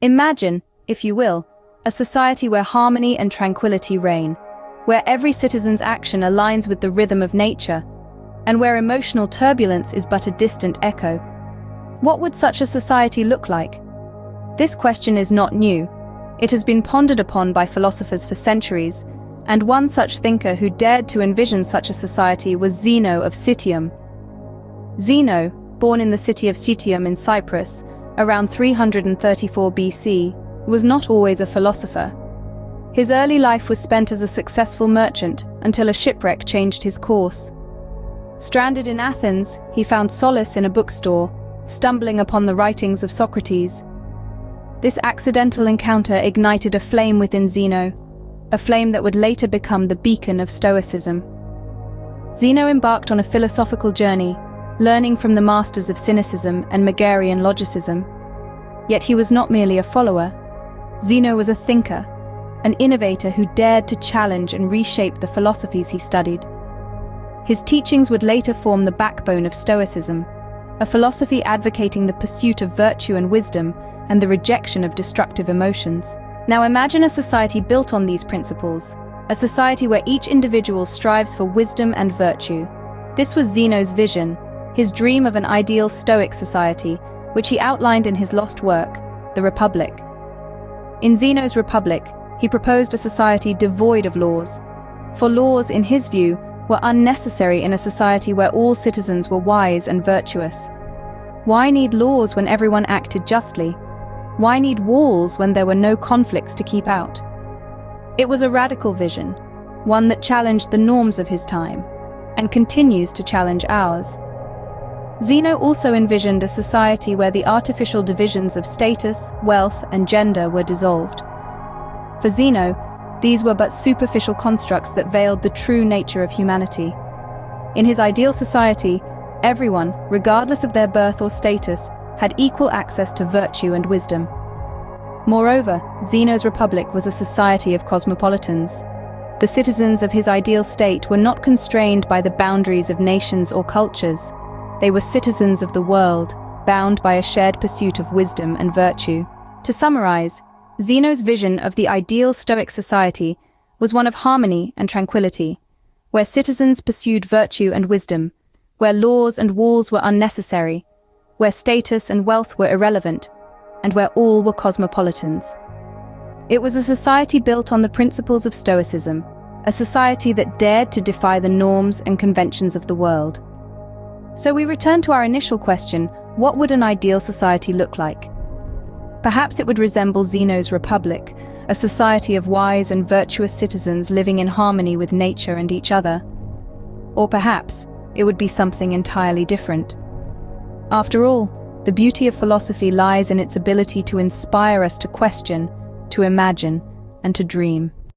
Imagine, if you will, a society where harmony and tranquility reign, where every citizen's action aligns with the rhythm of nature, and where emotional turbulence is but a distant echo. What would such a society look like? This question is not new. It has been pondered upon by philosophers for centuries, and one such thinker who dared to envision such a society was Zeno of Citium. Zeno, born in the city of Citium in Cyprus, around 334 BC, was not always a philosopher. His early life was spent as a successful merchant until a shipwreck changed his course. Stranded in Athens, he found solace in a bookstore, stumbling upon the writings of Socrates. This accidental encounter ignited a flame within Zeno, a flame that would later become the beacon of Stoicism. Zeno embarked on a philosophical journey, learning from the masters of cynicism and Megarian logicism. Yet he was not merely a follower. Zeno was a thinker, an innovator who dared to challenge and reshape the philosophies he studied. His teachings would later form the backbone of Stoicism, a philosophy advocating the pursuit of virtue and wisdom and the rejection of destructive emotions. Now imagine a society built on these principles, a society where each individual strives for wisdom and virtue. This was Zeno's vision, his dream of an ideal Stoic society, which he outlined in his lost work, The Republic. In Zeno's Republic, he proposed a society devoid of laws, for laws, in his view, were unnecessary in a society where all citizens were wise and virtuous. Why need laws when everyone acted justly? Why need walls when there were no conflicts to keep out? It was a radical vision, one that challenged the norms of his time, and continues to challenge ours. Zeno also envisioned a society where the artificial divisions of status, wealth, and gender were dissolved. For Zeno, these were but superficial constructs that veiled the true nature of humanity. In his ideal society, everyone, regardless of their birth or status, had equal access to virtue and wisdom. Moreover, Zeno's Republic was a society of cosmopolitans. The citizens of his ideal state were not constrained by the boundaries of nations or cultures. They were citizens of the world, bound by a shared pursuit of wisdom and virtue. To summarize, Zeno's vision of the ideal Stoic society was one of harmony and tranquility, where citizens pursued virtue and wisdom, where laws and walls were unnecessary, where status and wealth were irrelevant, and where all were cosmopolitans. It was a society built on the principles of Stoicism, a society that dared to defy the norms and conventions of the world. So we return to our initial question, what would an ideal society look like? Perhaps it would resemble Zeno's Republic, a society of wise and virtuous citizens living in harmony with nature and each other. Or perhaps it would be something entirely different. After all, the beauty of philosophy lies in its ability to inspire us to question, to imagine, and to dream.